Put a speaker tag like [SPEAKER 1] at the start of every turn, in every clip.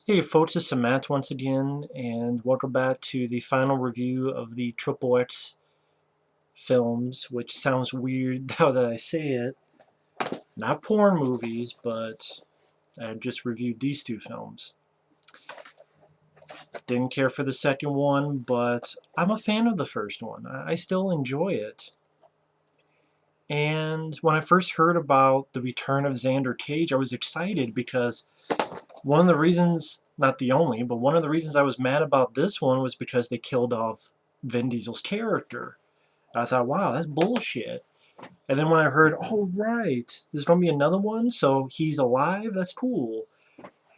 [SPEAKER 1] Hey folks, it's Matt once again, and welcome back to the final review of the XXX films, which sounds weird now that I say it. Not porn movies, but I just reviewed these two films. Didn't care for the second one, but I'm a fan of the first one. I still enjoy it. And when I first heard about the return of Xander Cage, I was excited because one of the reasons, not the only, but one of the reasons I was mad about this one was because they killed off Vin Diesel's character. I thought, wow, that's bullshit. And then when I heard, oh, right, there's going to be another one, so he's alive, that's cool.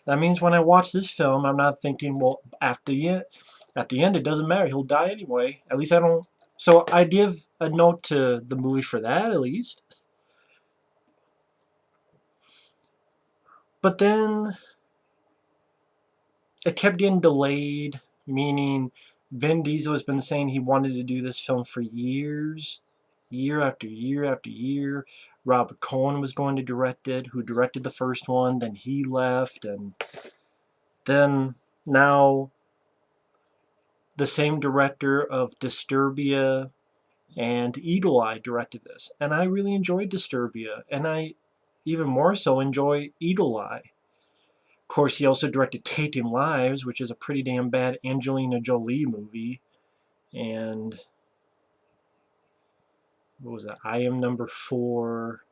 [SPEAKER 1] That means when I watch this film, I'm not thinking, well, at the end, it doesn't matter. He'll die anyway. At least I don't. So I give a note to the movie for that, at least. But then it kept getting delayed, meaning Vin Diesel has been saying he wanted to do this film for years, year after year after year. Robert Cohen was going to direct it, who directed the first one, then he left, and then now the same director of Disturbia and Eagle Eye directed this. And I really enjoyed Disturbia, and I even more so enjoy Eagle Eye. Of course, he also directed Taking Lives, which is a pretty damn bad Angelina Jolie movie. And what was that? I Am Number Four.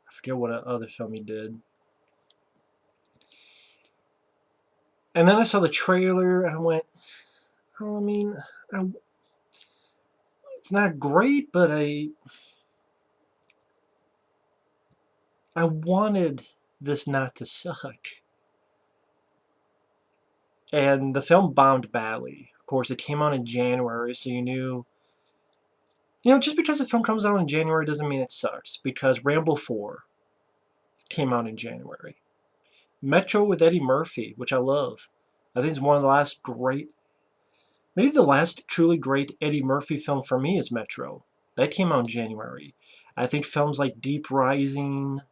[SPEAKER 1] I forget what other film he did. And then I saw the trailer and I went, oh, I mean, it's not great, but I wanted this not to suck. And the film bombed badly. Of course, it came out in January, so just because a film comes out in January doesn't mean it sucks. Because Rambo 4 came out in January. Metro with Eddie Murphy, which I love. I think it's one of the last great, maybe the last truly great Eddie Murphy film for me is Metro. That came out in January. I think films like Deep Rising,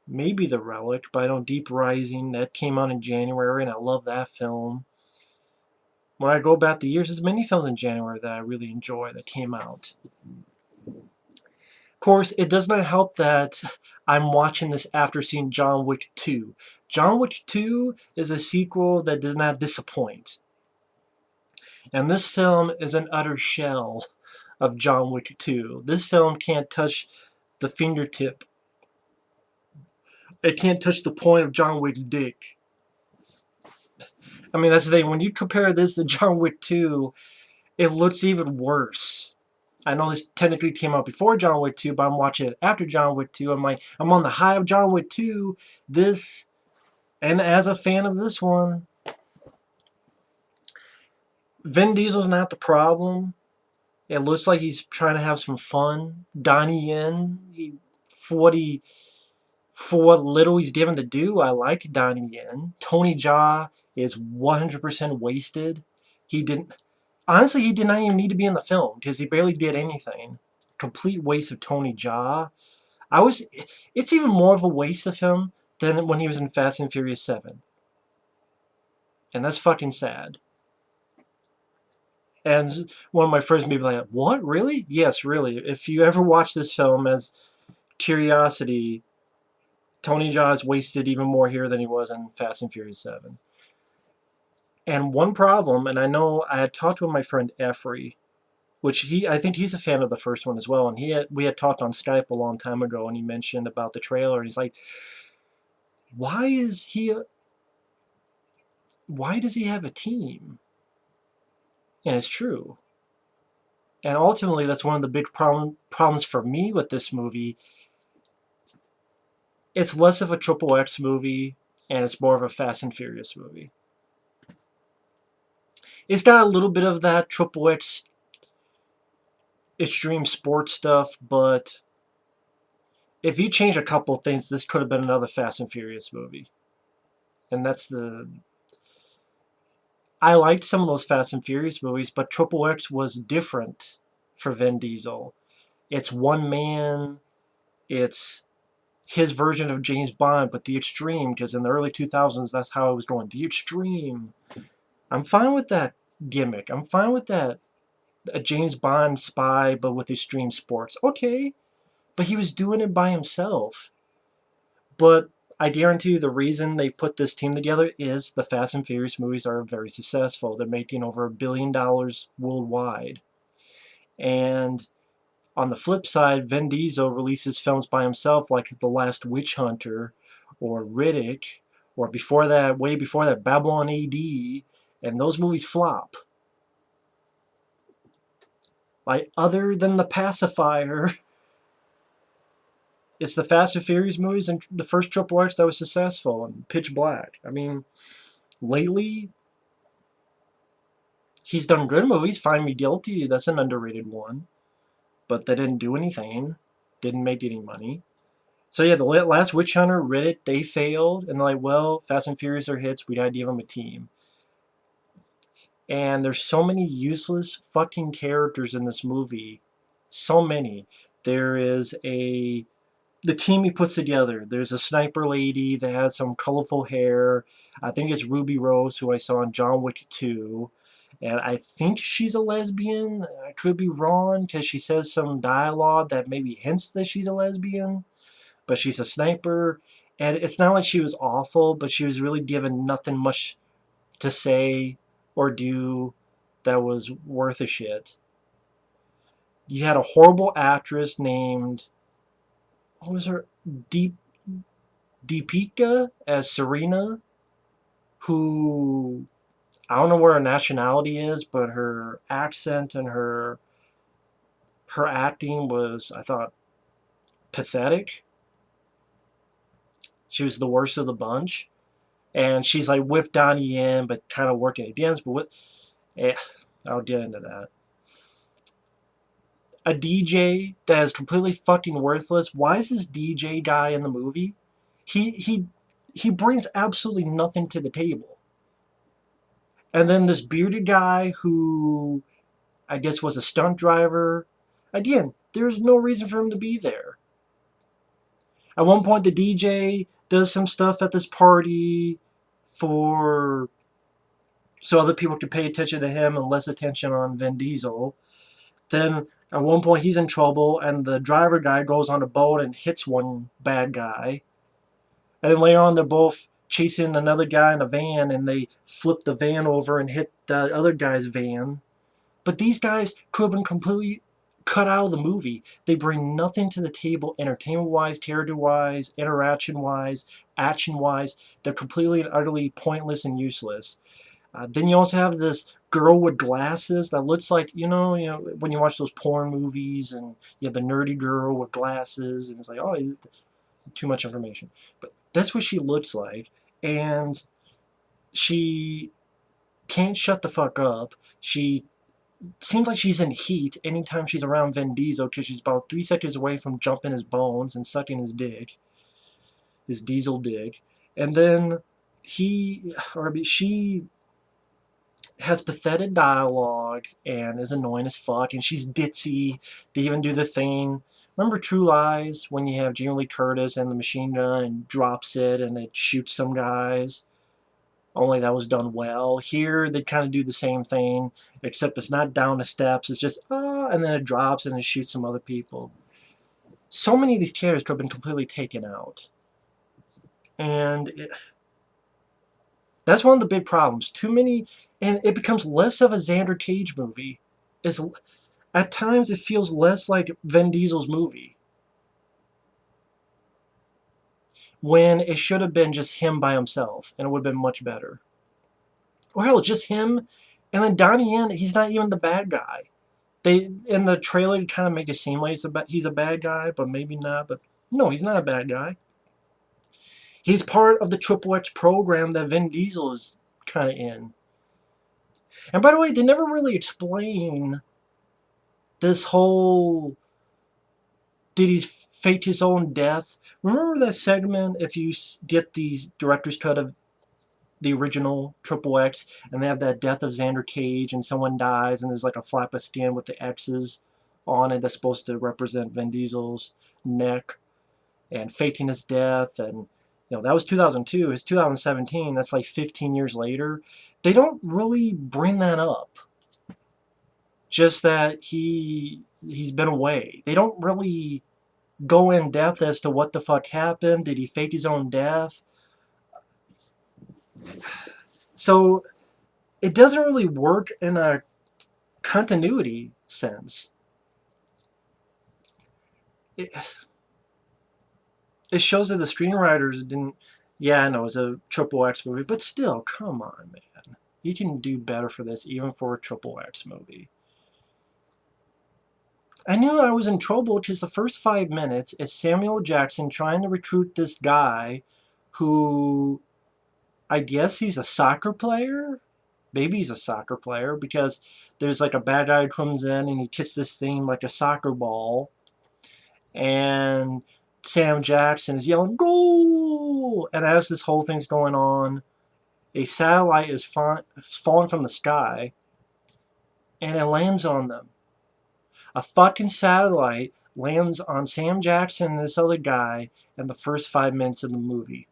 [SPEAKER 1] maybe The Relic, but I know Deep Rising, that came out in January, and I love that film. When I go back the years, there's many films in January that I really enjoy that came out. Of course, it does not help that I'm watching this after seeing John Wick 2. John Wick 2 is a sequel that does not disappoint. And this film is an utter shell of John Wick 2. This film can't touch the fingertip. It can't touch the point of John Wick's dick. I mean, that's the thing. When you compare this to John Wick 2, it looks even worse. I know this technically came out before John Wick 2, but I'm watching it after John Wick 2. I'm on the high of John Wick 2. And as a fan of this one, Vin Diesel's not the problem. It looks like he's trying to have some fun. Donnie Yen, for what little he's given to do, I like Donnie Yen. Tony Jaa is 100% wasted. Honestly, he did not even need to be in the film because he barely did anything. Complete waste of Tony Jaa. It's even more of a waste of him than when he was in Fast and Furious 7. And that's fucking sad. And one of my friends may be like, what, really? Yes, really. If you ever watch this film as curiosity, Tony Jaa is wasted even more here than he was in Fast and Furious 7. And one problem, and I know I had talked with my friend Effrey, I think he's a fan of the first one as well, and we had talked on Skype a long time ago, and he mentioned about the trailer, and he's like, why does he have a team? And it's true. And ultimately, that's one of the big problems for me with this movie. It's less of a Triple X movie, and it's more of a Fast and Furious movie. It's got a little bit of that Triple X extreme sports stuff, but if you change a couple of things, this could have been another Fast and Furious movie. And I liked some of those Fast and Furious movies, but Triple X was different for Vin Diesel. It's one man. It's his version of James Bond, but the extreme, because in the early 2000s, that's how it was going. The extreme. I'm fine with that gimmick. I'm fine with that. A James Bond spy, but with extreme sports. Okay. But he was doing it by himself. But I guarantee you the reason they put this team together is the Fast and Furious movies are very successful. They're making over $1 billion worldwide. And on the flip side, Vin Diesel releases films by himself like The Last Witch Hunter or Riddick, or before that, way before that, Babylon AD, and those movies flop. Like, other than The Pacifier, it's the Fast and Furious movies and the first Triple X that was successful, and Pitch Black. I mean, lately, he's done good movies. Find Me Guilty, that's an underrated one. But they didn't do anything. Didn't make any money. So yeah, the Last Witch Hunter, Riddick, they failed. And they're like, well, Fast and Furious are hits. We gotta give them a team. And there's so many useless fucking characters in this movie. So many. There is the team he puts together. There's a sniper lady that has some colorful hair. I think it's Ruby Rose, who I saw in John Wick 2. And I think she's a lesbian. I could be wrong, because she says some dialogue that maybe hints that she's a lesbian. But she's a sniper. And it's not like she was awful, but she was really given nothing much to say or do that was worth a shit. You had a horrible actress named, what was her? Deepika as Serena, who, I don't know where her nationality is, but her accent and her acting was, I thought, pathetic. She was the worst of the bunch. And she's like with Donnie in, but kind of working against. But I'll get into that. A DJ that is completely fucking worthless. Why is this DJ guy in the movie? He brings absolutely nothing to the table. And then this bearded guy who I guess was a stunt driver. Again, there's no reason for him to be there. At one point, the DJ does some stuff at this party so other people can pay attention to him and less attention on Vin Diesel. Then at one point he's in trouble, and the driver guy goes on a boat and hits one bad guy. And then later on, they're both chasing another guy in a van, and they flip the van over and hit the other guy's van. But these guys could have been completely cut out of the movie. They bring nothing to the table, entertainment-wise, character-wise, interaction-wise, action-wise. They're completely and utterly pointless and useless. Then you also have this girl with glasses that looks like, you know, when you watch those porn movies and you have the nerdy girl with glasses, and it's like, oh, too much information. But that's what she looks like, and she can't shut the fuck up. She seems like she's in heat anytime she's around Vin Diesel, because she's about 3 seconds away from jumping his bones and sucking his dick, his diesel dick. And then she has pathetic dialogue and is annoying as fuck, and she's ditzy. They even do the thing. Remember True Lies, when you have Jamie Lee Curtis and the machine gun and drops it and it shoots some guys? Only that was done well. Here, they kind of do the same thing, except it's not down the steps. It's just, and then it drops and it shoots some other people. So many of these characters could have been completely taken out. And that's one of the big problems. Too many, and it becomes less of a Xander Cage movie. At times, it feels less like Vin Diesel's movie, when it should have been just him by himself, and it would have been much better. Or hell, just him, and then Donnie Yen, he's not even the bad guy. They, in the trailer, kind of make it seem like he's a bad guy, but maybe not. But no, he's not a bad guy. He's part of the Triple X program that Vin Diesel is kind of in. And by the way, they never really explain this whole, did he fake his own death? Remember that segment, if you get the director's cut of the original Triple X, and they have that death of Xander Cage, and someone dies, and there's like a flap of skin with the X's on it that's supposed to represent Vin Diesel's neck. and faking his death, and that was 2002. It's 2017. That's like 15 years later. They don't really bring that up. Just that he's been away. They don't really go in depth as to what the fuck happened. Did he fake his own death? So it doesn't really work in a continuity sense. It, it shows that the screenwriters didn't. Yeah, I know it's a XXX movie, but still, come on, man. You can do better for this, even for a XXX movie. I knew I was in trouble because the first 5 minutes is Samuel Jackson trying to recruit this guy who, I guess he's a soccer player? Maybe he's a soccer player because there's like a bad guy who comes in and he kicks this thing like a soccer ball. And Sam Jackson is yelling, "Goal!" And as this whole thing's going on, a satellite is falling from the sky and it lands on them. A fucking satellite lands on Sam Jackson and this other guy in the first 5 minutes of the movie.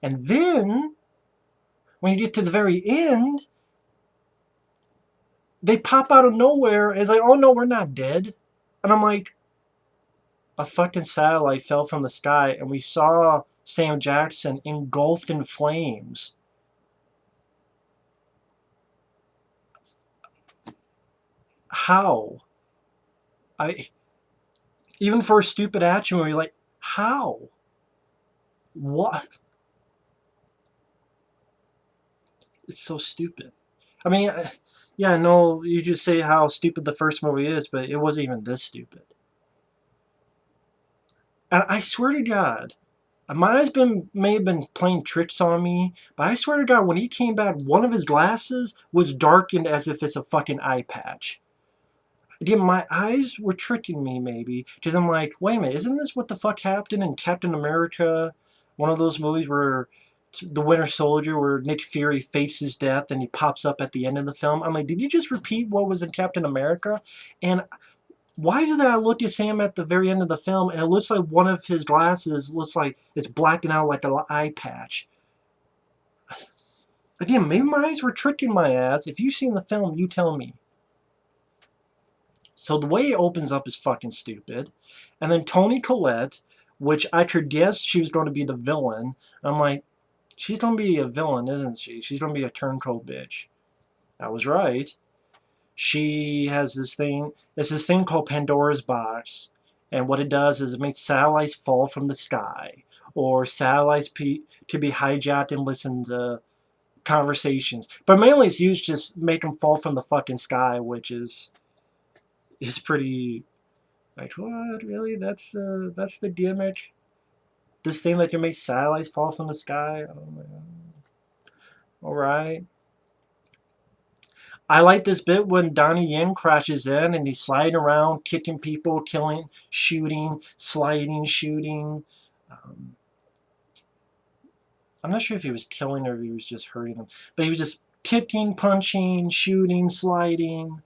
[SPEAKER 1] And then, when you get to the very end, they pop out of nowhere and it's like, oh no, we're not dead. And I'm like, a fucking satellite fell from the sky and we saw Sam Jackson engulfed in flames. How? Even for a stupid action movie, like, how? What? It's so stupid. I mean, yeah, no, you just say how stupid the first movie is, but it wasn't even this stupid. And I swear to God, my eyes may have been playing tricks on me, but I swear to God, when he came back, one of his glasses was darkened as if it's a fucking eye patch. Again, my eyes were tricking me, maybe, because I'm like, wait a minute, isn't this what the fuck happened in Captain America? One of those movies where the Winter Soldier, where Nick Fury faces death and he pops up at the end of the film. I'm like, did you just repeat what was in Captain America? And why is it that I looked at Sam at the very end of the film and it looks like one of his glasses looks like it's blacking out like an eye patch? Again, maybe my eyes were tricking my ass. If you've seen the film, you tell me. So the way it opens up is fucking stupid. And then Toni Collette, which I could guess she was going to be the villain. I'm like, she's going to be a villain, isn't she? She's going to be a turncoat bitch. I was right. She has this thing. There's this thing called Pandora's Box. And what it does is it makes satellites fall from the sky. Or satellites could be hijacked and listen to conversations. But mainly it's used to just make them fall from the fucking sky, which is pretty like, what, really? That's the gimmick? This thing that can make satellites fall from the sky? Oh my god. Alright. I like this bit when Donnie Yen crashes in and he's sliding around, kicking people, killing, shooting, sliding, shooting. I'm not sure if he was killing or if he was just hurting them. But he was just kicking, punching, shooting, sliding.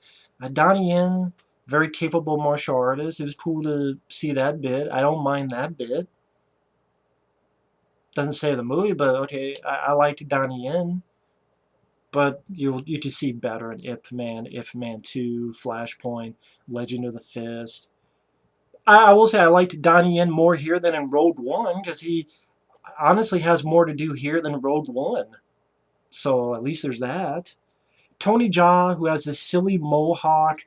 [SPEAKER 1] Donnie Yen, very capable martial artist. It was cool to see that bit. I don't mind that bit. Doesn't say the movie, but okay, I liked Donnie Yen. But you can see better in Ip Man 2, Flashpoint, Legend of the Fist. I will say I liked Donnie Yen more here than in Rogue One, because he honestly has more to do here than Rogue One. So at least there's that. Tony Jaa, who has this silly mohawk.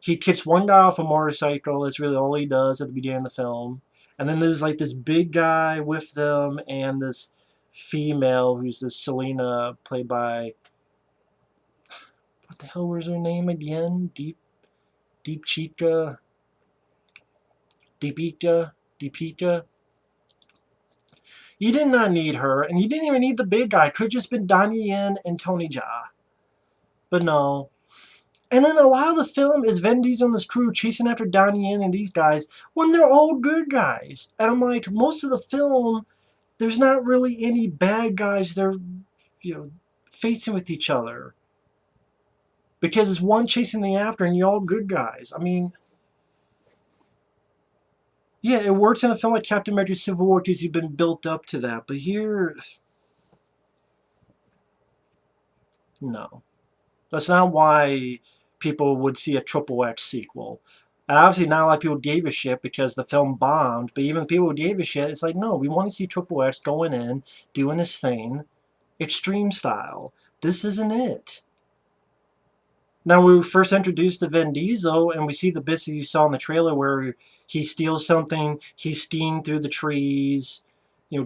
[SPEAKER 1] He kicks one guy off a motorcycle. That's really all he does at the beginning of the film. And then there's like this big guy with them and this female who's this Selena, played by, what the hell was her name again? Deepika. You did not need her, and you didn't even need the big guy. It could have just been Donnie Yen and Tony Jaa. But no. And then a lot of the film is Vin Diesel and his crew chasing after Donnie Yen and these guys when they're all good guys. And I'm like, most of the film, there's not really any bad guys. They're, facing with each other. Because it's one chasing the after and you're all good guys. I mean, Yeah, it works in a film like Captain America Civil War because you've been built up to that. But here, no. That's not why people would see a Triple X sequel. And obviously not a lot of people gave a shit because the film bombed, but even people who gave a shit, it's like, no, we want to see Triple X going in, doing this thing, extreme style. This isn't it. Now, we were first introduced to Vin Diesel, and we see the bits that you saw in the trailer where he steals something, he's skiing through the trees,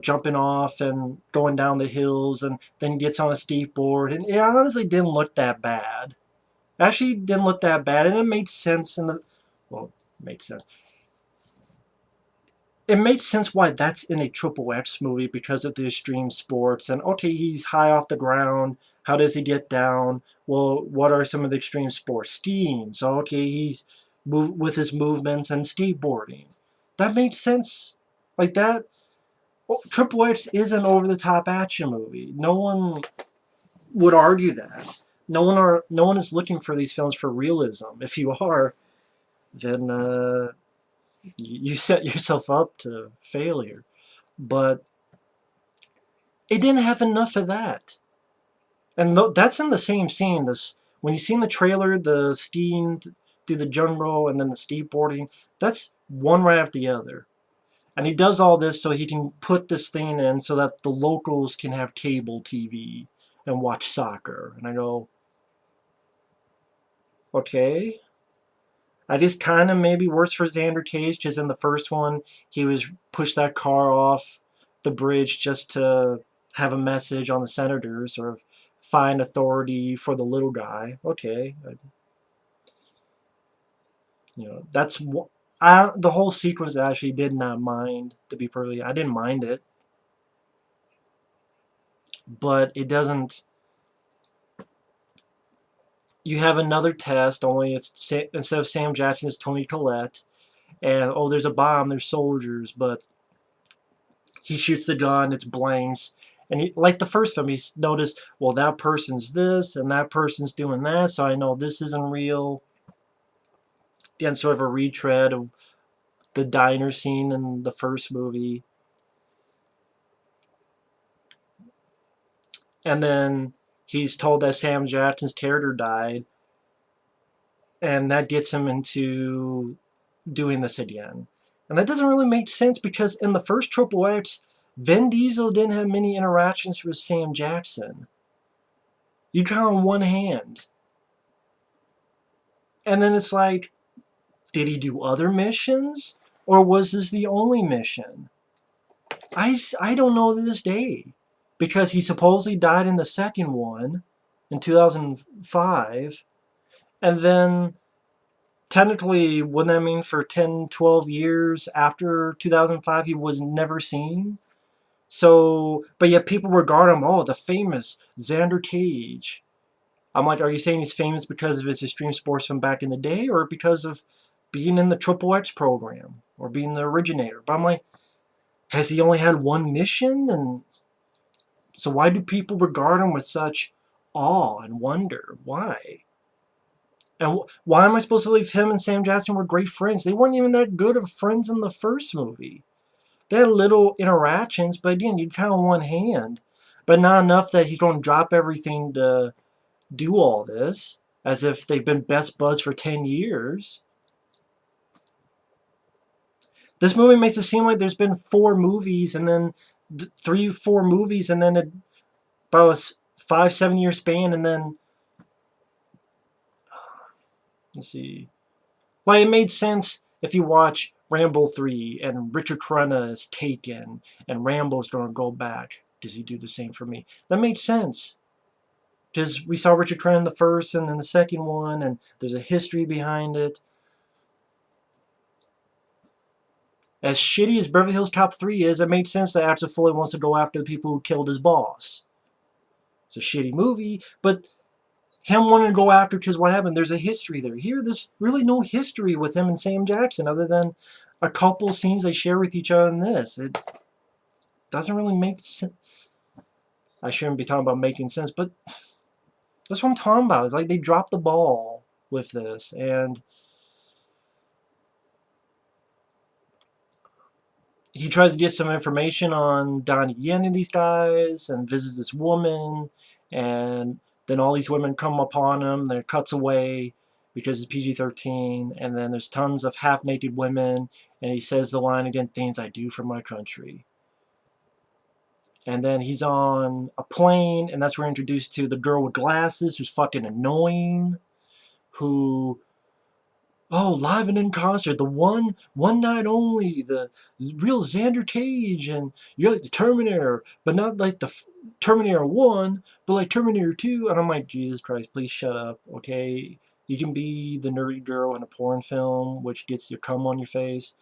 [SPEAKER 1] jumping off and going down the hills, and then gets on a skateboard. And it honestly didn't look that bad. Actually, didn't look that bad, and it made sense in the. Well, it made sense. It made sense why that's in a Triple X movie because of the extreme sports. And okay, he's high off the ground. How does he get down? Well, what are some of the extreme sports? Skiing. So okay, he's with his movements and skateboarding. That makes sense. Like that. Oh, Triple X is an over-the-top action movie. No one would argue that. No one is looking for these films for realism. If you are, then you set yourself up to failure. But it didn't have enough of that. And that's in the same scene. This when you see in the trailer the skiing through the jungle and then the skateboarding, that's one right after the other. And he does all this so he can put this thing in so that the locals can have cable TV and watch soccer. And I go, okay. I just kind of maybe worse for Xander Cage because in the first one he was pushed that car off the bridge just to have a message on the senators or find authority for the little guy. Okay, that's the whole sequence. I actually did not mind, to be perfectly. I didn't mind it, but it doesn't. You have another test, only it's instead of Sam Jackson, it's Toni Collette, and oh, there's a bomb, there's soldiers, but he shoots the gun, it's blanks. And he, like the first film, he's noticed, well, that person's this and that person's doing that, so I know this isn't real. Again, sort of a retread of the diner scene in the first movie. And then he's told that Sam Jackson's character died, and that gets him into doing this again. And that doesn't really make sense because in the first Triple X, Vin Diesel didn't have many interactions with Sam Jackson. You count on one hand. And then it's like, did he do other missions? Or was this the only mission? I don't know to this day. Because he supposedly died in the second one in 2005. And then, technically, wouldn't that mean for 10, 12 years after 2005 he was never seen? So, but yet people regard him, oh, the famous Xander Cage. I'm like, are you saying he's famous because of his extreme sports from back in the day or because of being in the Triple X program or being the originator? But I'm like, has he only had one mission? And so why do people regard him with such awe and wonder? Why? And why am I supposed to believe him and Sam Jackson were great friends? They weren't even that good of friends in the first movie. They had little interactions, but again, you'd count on one hand. But not enough that he's going to drop everything to do all this, as if they've been best buds for 10 years. This movie makes it seem like there's been 4 movies, and then 3, 4 movies, and then about a 5, 7 year span, and then let's see. Like, it made sense if you watch Rambo 3 and Richard Crenna is taken and Rambo's going to go back. Does he do the same for me? That made sense. Because we saw Richard Crenna in the first and then the second one, and there's a history behind it. As shitty as Beverly Hills Cop 3 is, it made sense that Axel Foley wants to go after the people who killed his boss. It's a shitty movie, but him wanting to go after because what happened, there's a history there. Here, there's really no history with him and Sam Jackson other than a couple scenes they share with each other in this. It doesn't really make sense. I shouldn't be talking about making sense, but that's what I'm talking about. It's like they dropped the ball with this, and he tries to get some information on Donnie Yen and these guys, and visits this woman, and then all these women come upon him. Then it cuts away because it's PG-13, and then there's tons of half-naked women, and he says the line again, "Things I do for my country." And then he's on a plane, and that's where we're introduced to the girl with glasses, who's fucking annoying, who, oh, live and in concert, the one night only, the real Xander Cage, and you're like the Terminator, but not like the Terminator 1, but like Terminator 2, and I'm like, Jesus Christ, please shut up, okay? You can be the nerdy girl in a porn film, which gets your cum on your face,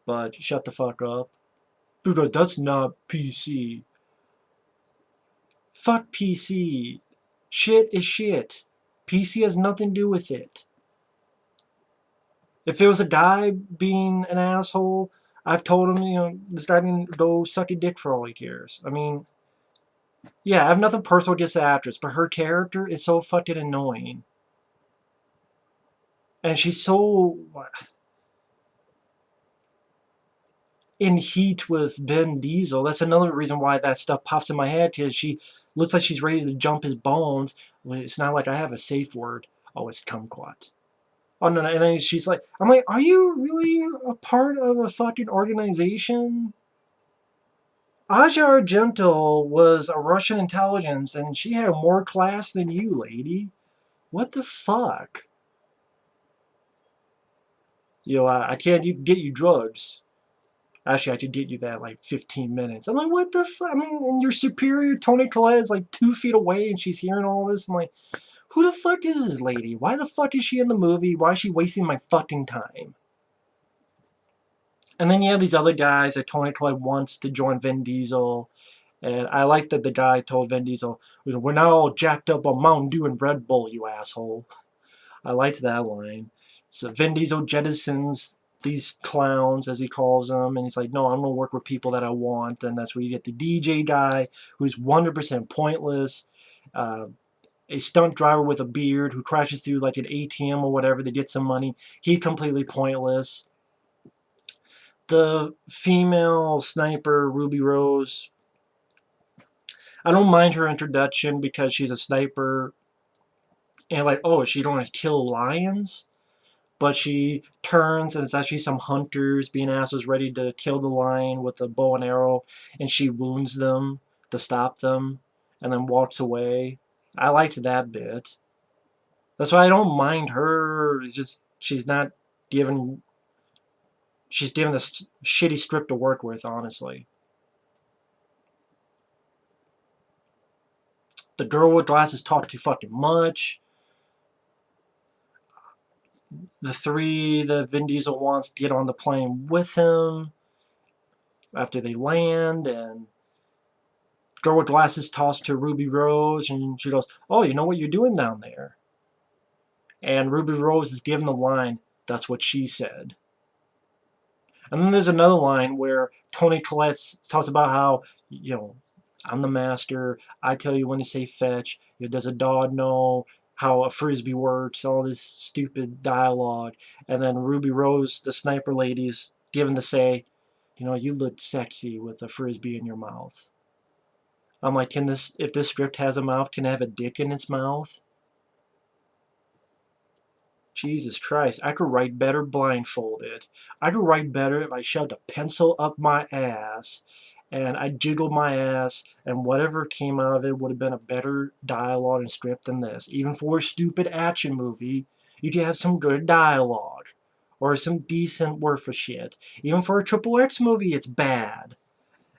[SPEAKER 1] but shut the fuck up. Dude, that's not PC. Fuck PC. Shit is shit. PC has nothing to do with it. If it was a guy being an asshole, I've told him, this guy can go suck a dick for all he cares. I mean, yeah, I have nothing personal against the actress, but her character is so fucking annoying. And she's so in heat with Vin Diesel. That's another reason why that stuff pops in my head, because she looks like she's ready to jump his bones. It's not like I have a safe word. Oh, it's kumquat. Oh, no, no. And then she's like, I'm like, are you really a part of a fucking organization? Aja Argento was a Russian intelligence, and she had more class than you, lady. What the fuck? I can't get you drugs. Actually, I could get you that in like 15 minutes. I'm like, what the fuck? I mean, and your superior, Toni Collette, is like 2 feet away, and she's hearing all this. I'm like, who the fuck is this lady? Why the fuck is she in the movie? Why is she wasting my fucking time? And then you have these other guys that Toni Collette wants to join Vin Diesel. And I like that the guy told Vin Diesel, we're not all jacked up on Mountain Dew and Red Bull, you asshole. I liked that line. So Vin Diesel jettisons these clowns, as he calls them, and he's like, no, I'm going to work with people that I want. And that's where you get the DJ guy, who's 100% pointless. A stunt driver with a beard who crashes through like an ATM or whatever to get some money. He's completely pointless. The female sniper, Ruby Rose, I don't mind her introduction because she's a sniper. And like, oh, is she going to kill lions? But she turns and it's actually some hunters being assholes ready to kill the lion with a bow and arrow. And she wounds them to stop them and then walks away. I liked that bit. That's why I don't mind her. It's just she's not given... She's given this shitty script to work with, honestly. The girl with glasses talk too fucking much. The three that Vin Diesel wants to get on the plane with him after they land, and girl with glasses tossed to Ruby Rose, and she goes, oh, you know what you're doing down there? And Ruby Rose is given the line, that's what she said. And then there's another line where Toni Collette talks about how, I'm the master, I tell you when to say fetch, does a dog know how a frisbee works, all this stupid dialogue. And then Ruby Rose, the sniper lady's given to say, you look sexy with a frisbee in your mouth. I'm like, if this script has a mouth, can it have a dick in its mouth? Jesus Christ, I could write better blindfolded. I could write better if I shoved a pencil up my ass and I jiggled my ass, and whatever came out of it would have been a better dialogue and script than this. Even for a stupid action movie, you could have some good dialogue or some decent worth of shit. Even for a XXX movie, it's bad.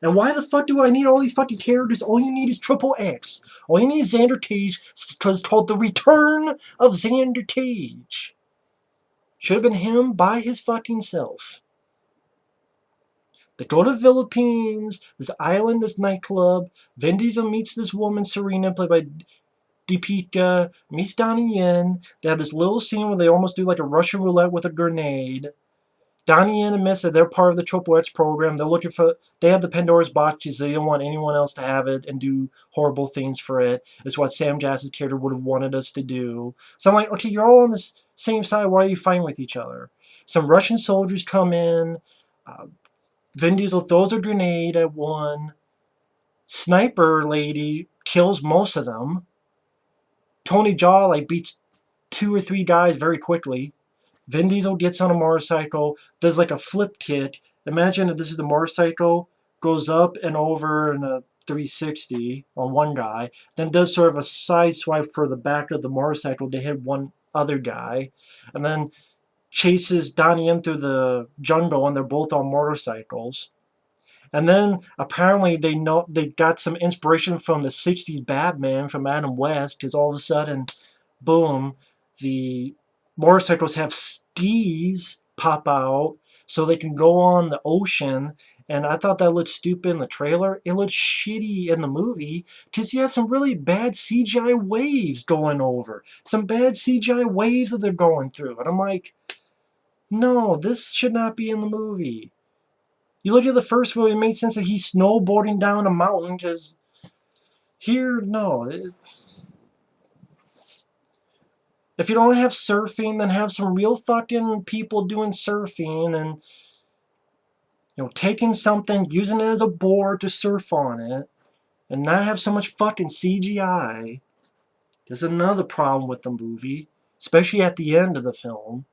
[SPEAKER 1] And why the fuck do I need all these fucking characters? All you need is XXX. All you need is Xander Cage, because it's called The Return of Xander Cage. Should have been him by his fucking self. They go to the Philippines, this island, this nightclub. Vin Diesel meets this woman, Serena, played by Deepika, meets Donnie Yen. They have this little scene where they almost do like a Russian roulette with a grenade. Donnie Yen admits that they're part of the XXX program. They have the Pandora's box because they don't want anyone else to have it and do horrible things for it. It's what Sam Jackson's character would have wanted us to do. So I'm like, okay, you're all on the same side. Why are you fighting with each other? Some Russian soldiers come in. Vin Diesel throws a grenade at one. Sniper lady kills most of them. Tony Jaa like beats 2 or 3 guys very quickly. Vin Diesel gets on a motorcycle, does like a flip kick. Imagine if this is the motorcycle, goes up and over in a 360 on one guy, then does sort of a side swipe for the back of the motorcycle to hit one other guy, and then chases Donnie in through the jungle, and they're both on motorcycles. And then apparently they got some inspiration from the '60s Batman from Adam West, because all of a sudden, boom, the motorcycles have skis pop out so they can go on the ocean. And I thought that looked stupid in the trailer. It looked shitty in the movie because you have some really bad CGI waves going over. Some bad CGI waves that they're going through. And I'm like, no, this should not be in the movie. You look at the first movie, it made sense that he's snowboarding down a mountain, because here, no. If you don't have surfing, then have some real fucking people doing surfing, and taking something, using it as a board to surf on it, and not have so much fucking CGI. There's another problem with the movie, especially at the end of the film.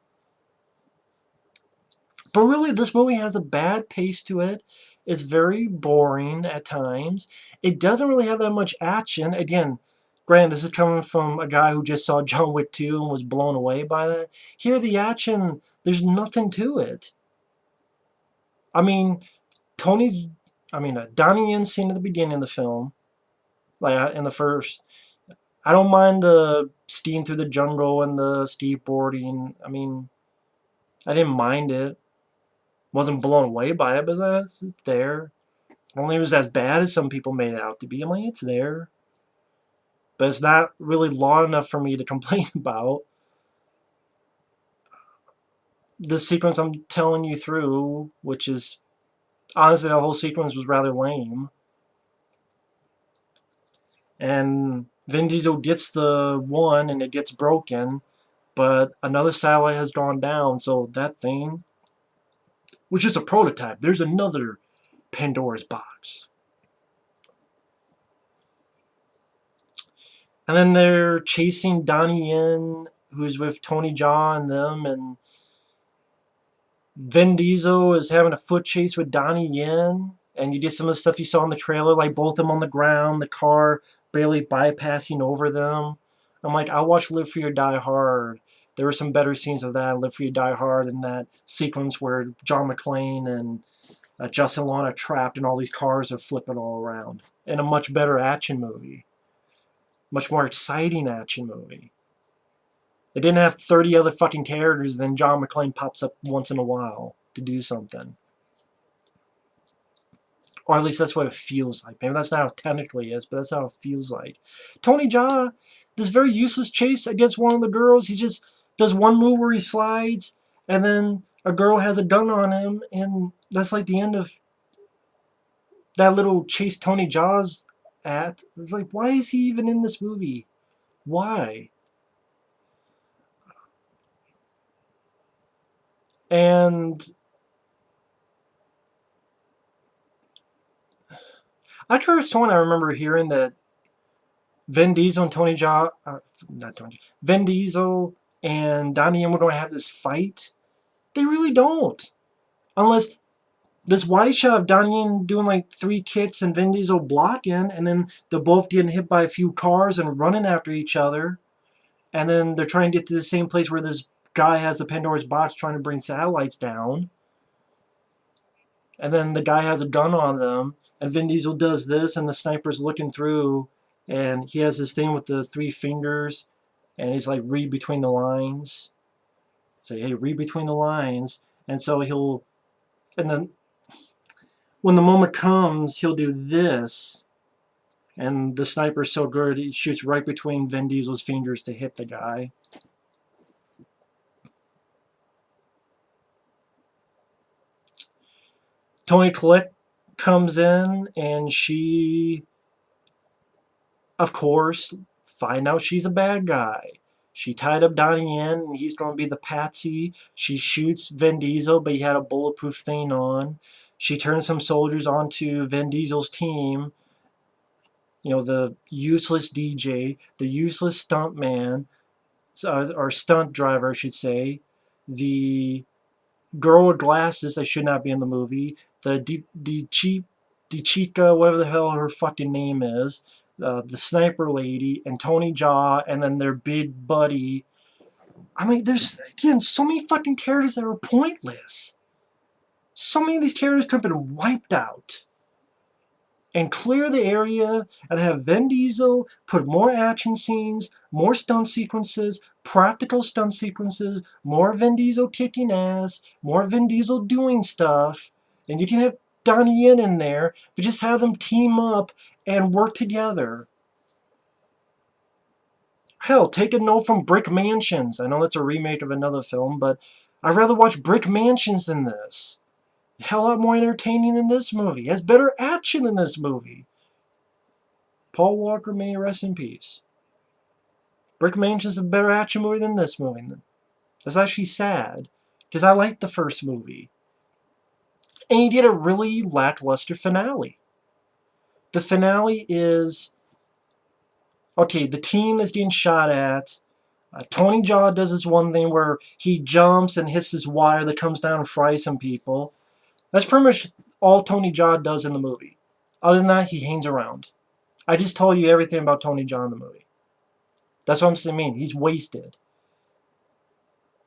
[SPEAKER 1] But really, this movie has a bad pace to it. It's very boring at times. It doesn't really have that much action. Again, granted, this is coming from a guy who just saw John Wick 2 and was blown away by that. Here, the action, there's nothing to it. I mean, Donnie Yen scene at the beginning of the film, like in the first, I don't mind the skiing through the jungle and the skateboarding. I mean, I didn't mind it. Wasn't blown away by it, but it's there. I don't think it was as bad as some people made it out to be. I'm like, it's there. But it's not really long enough for me to complain about. The sequence I'm telling you through, which is, honestly, the whole sequence was rather lame. And Vin Diesel gets the one and it gets broken, but another satellite has gone down, so that thing was just a prototype. There's another Pandora's box. And then they're chasing Donnie in, who's with Toni Jaa and them, and Vin Diesel is having a foot chase with Donnie Yen, and you get some of the stuff you saw in the trailer, like both of them on the ground, the car barely bypassing over them. I'm like, I watched Live Free or Die Hard. There were some better scenes of that, Live Free or Die Hard, in that sequence where John McClane and Justin Long are trapped and all these cars are flipping all around. In a much better action movie. Much more exciting action movie. It didn't have 30 other fucking characters, then John McClane pops up once in a while to do something. Or at least that's what it feels like. Maybe that's not how it technically is, but that's how it feels like. Toni Jaa, this very useless chase against one of the girls, he just does one move where he slides, and then a girl has a gun on him, and that's like the end of that little chase Toni Jaa's at. It's like, why is he even in this movie? Why? And I could have sworn I remember hearing that Vin Diesel and Vin Diesel and Donnie Yen were going to have this fight. They really don't. Unless this wide shot of Donnie Yen doing like 3 kicks and Vin Diesel blocking, and then they're both getting hit by a few cars and running after each other. And then they're trying to get to the same place where this guy has the Pandora's box trying to bring satellites down. And then the guy has a gun on them, and Vin Diesel does this, and the sniper's looking through, and he has this thing with the 3 fingers, and he's like, read between the lines. Say, hey, read between the lines. And so and then when the moment comes, he'll do this, and the sniper's so good, he shoots right between Vin Diesel's fingers to hit the guy. Toni Collette comes in, and she, of course, find out she's a bad guy. She tied up Donnie Yen, and he's going to be the patsy. She shoots Vin Diesel, but he had a bulletproof thing on. She turns some soldiers onto Vin Diesel's team. The useless DJ, the useless stuntman, or stunt driver, I should say, the girl with glasses that should not be in the movie, the cheap Deepika, whatever the hell her fucking name is, the sniper lady, and Tony Jaa, and then their big buddy. I mean, there's, again, so many fucking characters that are pointless. So many of these characters could have been wiped out. And clear the area and have Vin Diesel put more action scenes, more stunt sequences, practical stunt sequences, more Vin Diesel kicking ass, more Vin Diesel doing stuff. And you can have Donnie Yen in there, but just have them team up and work together. Hell, take a note from Brick Mansions. I know that's a remake of another film, but I'd rather watch Brick Mansions than this. Hell, a lot more entertaining than this movie. It has better action than this movie. Paul Walker, may rest in peace. Brick Mansion's a better action movie than this movie. That's actually sad, because I liked the first movie. And he did a really lackluster finale. The finale is, okay, the team is getting shot at. Tony Jaa does this one thing where he jumps and hits this wire that comes down and fries some people. That's pretty much all Tony Jaa does in the movie. Other than that, he hangs around. I just told you everything about Tony Jaa in the movie. That's what I'm saying. He's wasted.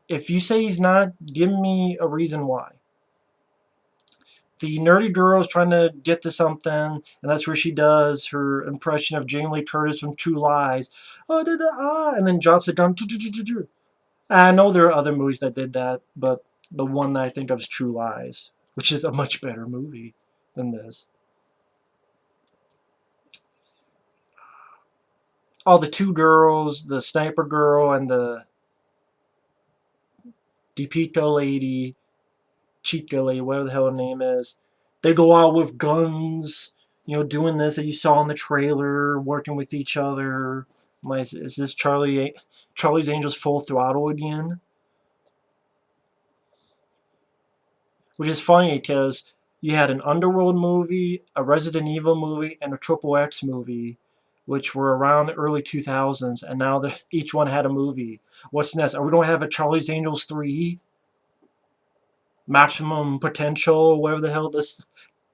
[SPEAKER 1] If you say he's not, give me a reason why. The nerdy girl is trying to get to something, and that's where she does her impression of Jamie Lee Curtis from True Lies. And then drops the gun. I know there are other movies that did that, but the one that I think of is True Lies, which is a much better movie than this. All the two girls, the sniper girl and the Deepika lady, Chica lady, whatever the hell her name is, they go out with guns, doing this that you saw in the trailer, working with each other. Is this Charlie's Angels Full Throttle again? Which is funny because you had an Underworld movie, a Resident Evil movie, and a XXX movie, which were around the early 2000s, and now each one had a movie. What's next? Are we going to have a Charlie's Angels 3? Maximum Potential, whatever the hell this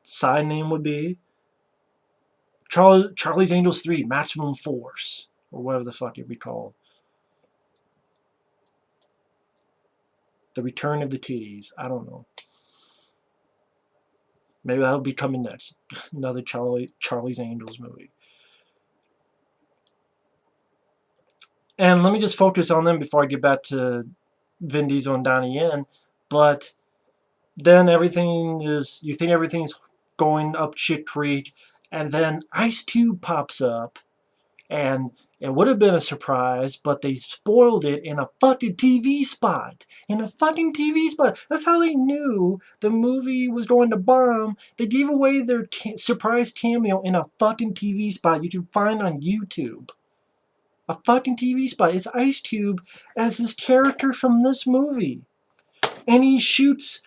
[SPEAKER 1] side name would be. Charlie's Angels 3, Maximum Force, or whatever the fuck it'd be called. The Return of the Titties. I don't know. Maybe that'll be coming next. Another Charlie's Angels movie. And let me just focus on them before I get back to Vin Diesel and Donnie Yen. But then you think everything's going up shit creek, and then Ice Cube pops up, and it would have been a surprise, but they spoiled it in a fucking TV spot. That's how they knew the movie was going to bomb. They gave away their surprise cameo in a fucking TV spot you can find on YouTube. A fucking TV spot. It's Ice Cube as his character from this movie. And he shoots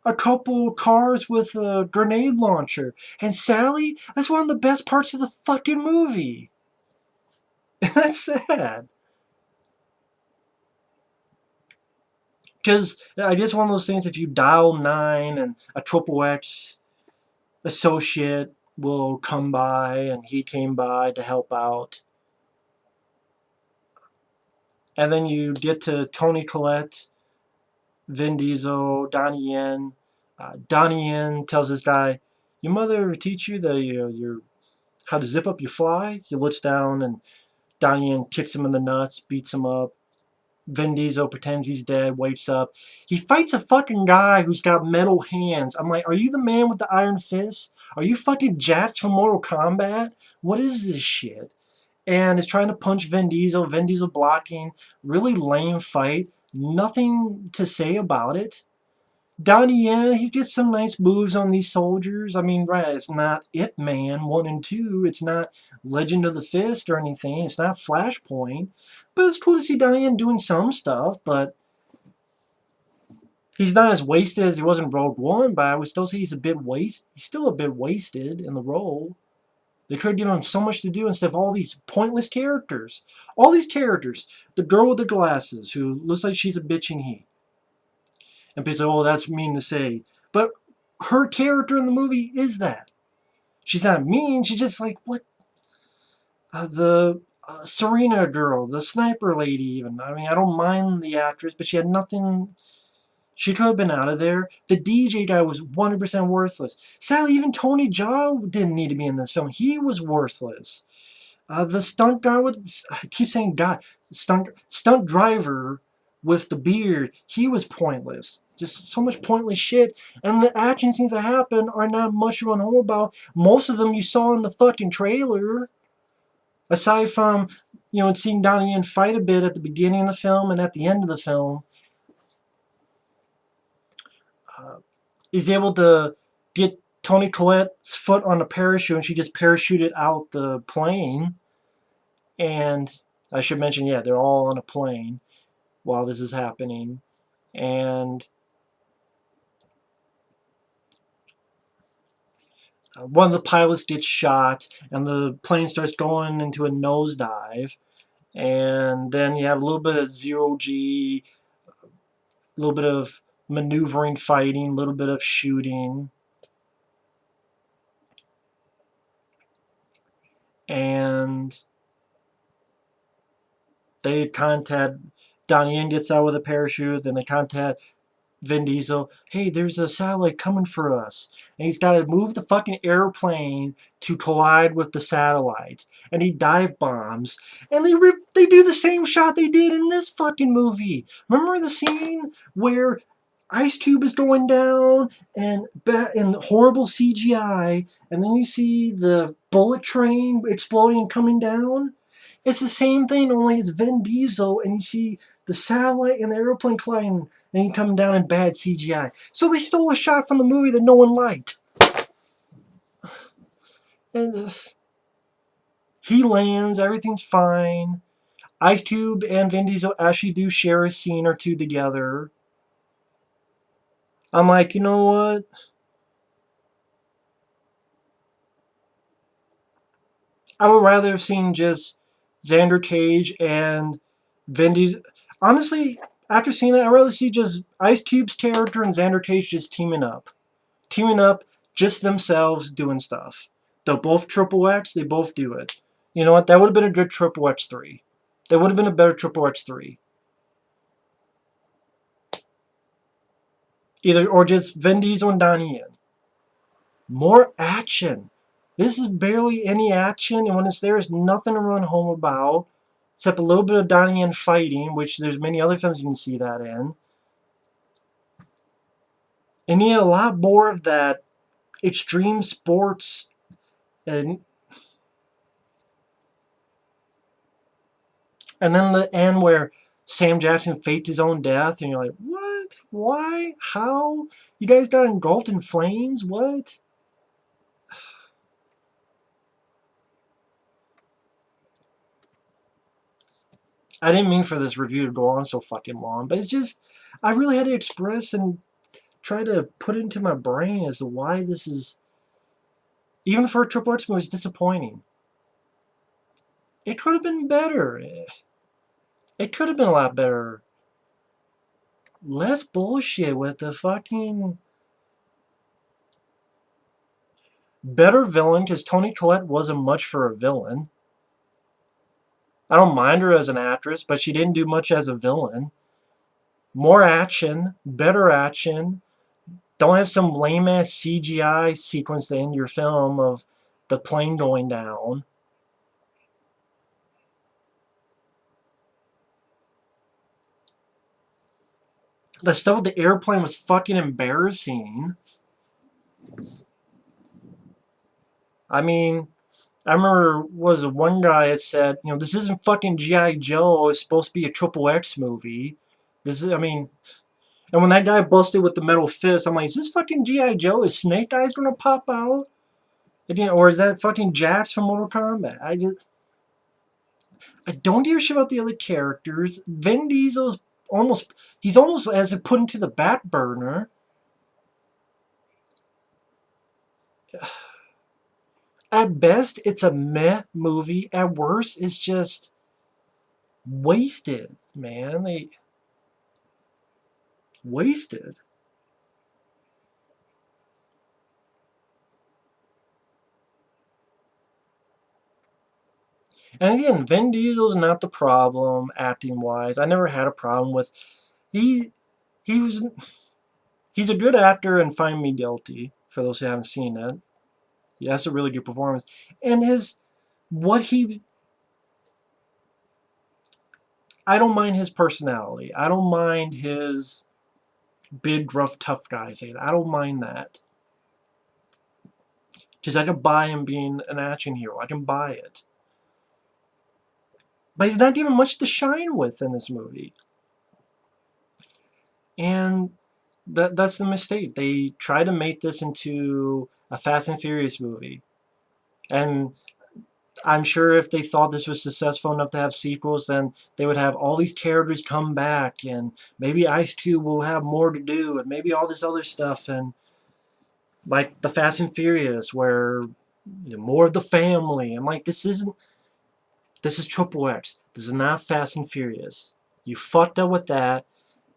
[SPEAKER 1] a couple cars with a grenade launcher. And Sally, that's one of the best parts of the fucking movie. And that's sad. Because I guess one of those things, if you dial 9 and a XXX associate will come by, and he came by to help out. And then you get to Toni Collette, Vin Diesel, Donnie Yen. Donnie Yen tells this guy, "Your mother ever teach you how to zip up your fly?" He looks down, and Donnie Yen kicks him in the nuts, beats him up. Vin Diesel pretends he's dead, wakes up. He fights a fucking guy who's got metal hands. I'm like, are you the man with the iron fist? Are you fucking Jax from Mortal Kombat? What is this shit? And is trying to punch Vin Diesel. Vin Diesel blocking. Really lame fight. Nothing to say about it. Donnie Yen, he gets some nice moves on these soldiers. I mean, right, it's not Ip Man 1 and 2. It's not Legend of the Fist or anything. It's not Flashpoint. But it's cool to see Donnie Yen doing some stuff, but He's not as wasted as he was in Rogue One, but I would still say he's still a bit wasted in the role. They could have given him so much to do instead of all these pointless characters. All these characters. The girl with the glasses who looks like she's a bitch in heat. And people say, oh, that's mean to say. But her character in the movie is that. She's not mean. She's just like, what? The Serena girl, the sniper lady even. I mean, I don't mind the actress, but she had nothing. She could have been out of there. The DJ guy was 100% worthless. Sadly, even Tony Jaa didn't need to be in this film. He was worthless. The stunt guy with, I keep saying guy, stunt driver with the beard, he was pointless. Just so much pointless shit. And the action scenes that happen are not much to run home about. Most of them you saw in the fucking trailer. Aside from, seeing Donnie Yen fight a bit at the beginning of the film and at the end of the film. He's able to get Toni Collette's foot on a parachute and she just parachuted out the plane. And I should mention, yeah, they're all on a plane while this is happening. And one of the pilots gets shot and the plane starts going into a nosedive. And then you have a little bit of zero-G, a little bit of maneuvering, fighting, a little bit of shooting. And they contact, Donnie Yen gets out with a parachute, then they contact Vin Diesel, hey, there's a satellite coming for us. And he's got to move the fucking airplane to collide with the satellite. And he dive bombs. And they do the same shot they did in this fucking movie. Remember the scene where Ice Cube is going down and horrible CGI, and then you see the bullet train exploding and coming down? It's the same thing, only it's Vin Diesel, and you see the satellite and the airplane colliding, and he coming down in bad CGI. So they stole a shot from the movie that no one liked. And he lands, everything's fine. Ice Cube and Vin Diesel actually do share a scene or two together. I'm like, you know what? I would rather have seen just Xander Cage and Vin Diesel. Honestly, after seeing that, I'd rather see just Ice Cube's character and Xander Cage just teaming up. Teaming up, just themselves doing stuff. They're both Triple X, they both do it. You know what? That would have been a good Triple X 3. That would have been a better Triple X 3. Or just Vin Diesel and Donnie Yen. More action. This is barely any action, and when it's there, it's nothing to run home about, except a little bit of Donnie Yen fighting, which there's many other films you can see that in. And you need a lot more of that extreme sports and then the end where Sam Jackson faked his own death, and you're like, what? Why? How? You guys got engulfed in flames? What? I didn't mean for this review to go on so fucking long, but it's just, I really had to express and try to put it into my brain as to why this is, even for a Triple X movie, it's disappointing. It could have been better. It could have been a lot better. Less bullshit with the fucking... Better villain, because Toni Collette wasn't much for a villain. I don't mind her as an actress, but she didn't do much as a villain. More action, better action. Don't have some lame-ass CGI sequence to end your film of the plane going down. The stuff with the airplane was fucking embarrassing. I mean, I remember was one guy that said, this isn't fucking G.I. Joe. It's supposed to be a Triple X movie. This is, and when that guy busted with the metal fist, I'm like, is this fucking G.I. Joe? Is Snake Eyes gonna pop out? Or is that fucking Jax from Mortal Kombat? I don't give a shit about the other characters. Vin Diesel's he's almost as if put into the back burner. At best, it's a meh movie. At worst, it's just wasted, man. They wasted. And again, Vin Diesel's not the problem acting wise. I never had a problem with he he was he's a good actor and Find Me Guilty for those who haven't seen it. He has a really good performance. And his what he I don't mind his personality. I don't mind his big, rough, tough guy thing. I don't mind that. Because I can buy him being an action hero. I can buy it. But he's not given much to shine with in this movie. And that's the mistake. They try to make this into a Fast and Furious movie. And I'm sure if they thought this was successful enough to have sequels, then they would have all these characters come back, and maybe Ice Cube will have more to do, and maybe all this other stuff, and like the Fast and Furious, where more of the family. I'm like, this is XXX. This is not Fast and Furious. You fucked up with that.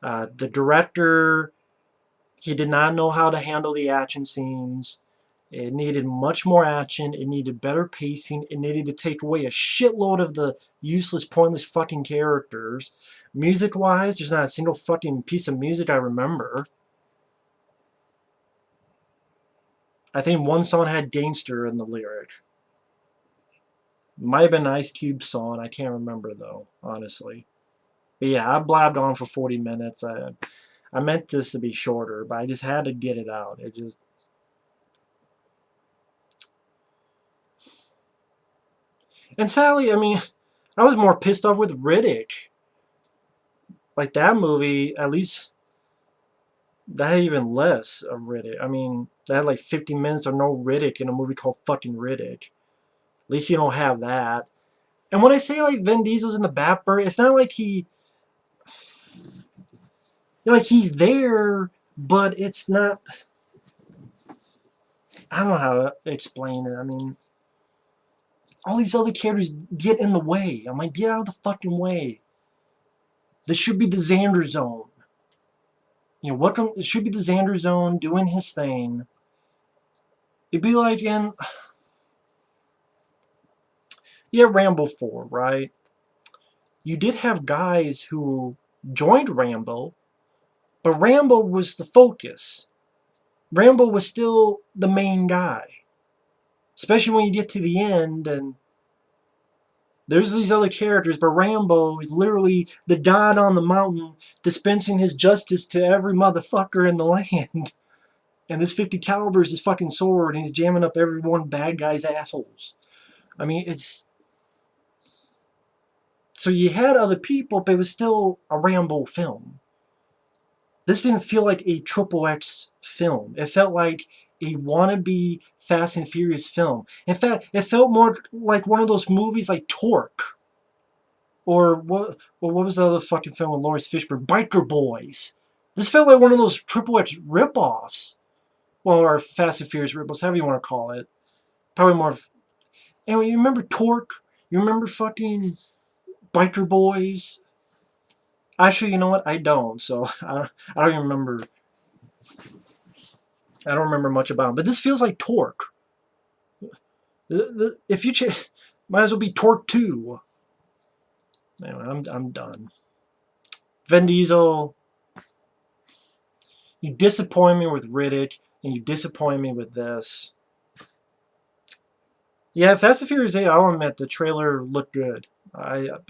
[SPEAKER 1] The director, he did not know how to handle the action scenes. It needed much more action. It needed better pacing. It needed to take away a shitload of the useless, pointless fucking characters. Music-wise, there's not a single fucking piece of music I remember. I think one song had Gangster in the lyric. Might have been an Ice Cube song. I can't remember, though, honestly. But yeah, I blabbed on for 40 minutes. I meant this to be shorter, but I just had to get it out. It just... And sadly, I mean, I was more pissed off with Riddick. Like, that movie, at least, that had even less of Riddick. I mean, that had like 50 minutes of no Riddick in a movie called fucking Riddick. At least you don't have that. And when I say, like, Vin Diesel's in the back burner, it's not like he... Like, he's there, but it's not... I don't know how to explain it. I mean... All these other characters get in the way. I'm like, get out of the fucking way. This should be the Xander Zone. You know, it should be the Xander Zone doing his thing. It'd be like in... Yeah, Rambo 4, right? You did have guys who joined Rambo, but Rambo was the focus. Rambo was still the main guy. Especially when you get to the end and there's these other characters, but Rambo is literally the god on the mountain dispensing his justice to every motherfucker in the land. And this 50 caliber is his fucking sword and he's jamming up every one bad guy's assholes. I mean, it's... So you had other people, but it was still a Rambo film. This didn't feel like a XXX film. It felt like a wannabe Fast and Furious film. In fact, it felt more like one of those movies like Torque. Or what was the other fucking film with Lawrence Fishburne? Biker Boys. This felt like one of those XXX ripoffs. Well, or Fast and Furious ripoffs, however you want to call it. Probably more... Anyway, you remember Torque? You remember fucking Biker Boys? Actually, you know what? I don't. So I don't even remember. I don't remember much about them. But this feels like Torque. If you might as well be Torque 2. Anyway, I'm done. Vin Diesel, you disappoint me with Riddick, and you disappoint me with this. Yeah, Fast and Furious 8, I'll admit the trailer looked good. But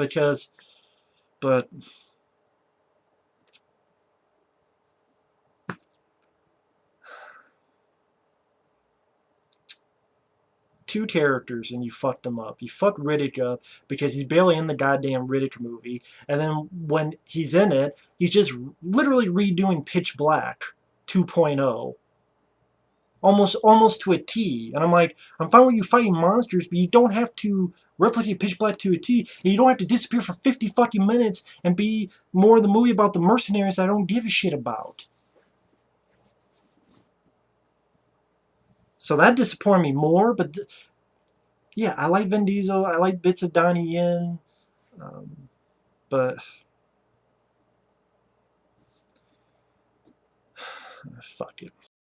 [SPEAKER 1] two characters and you fucked them up. You fucked Riddick up because he's barely in the goddamn Riddick movie. And then when he's in it, he's just literally redoing Pitch Black 2.0. almost to a T. And I'm like, I'm fine with you fighting monsters, but you don't have to replicate Pitch Black to a T. And you don't have to disappear for 50 fucking minutes and be more of the movie about the mercenaries I don't give a shit about. So that disappointed me more, but yeah, I like Vin Diesel. I like bits of Donnie Yen. But fuck it.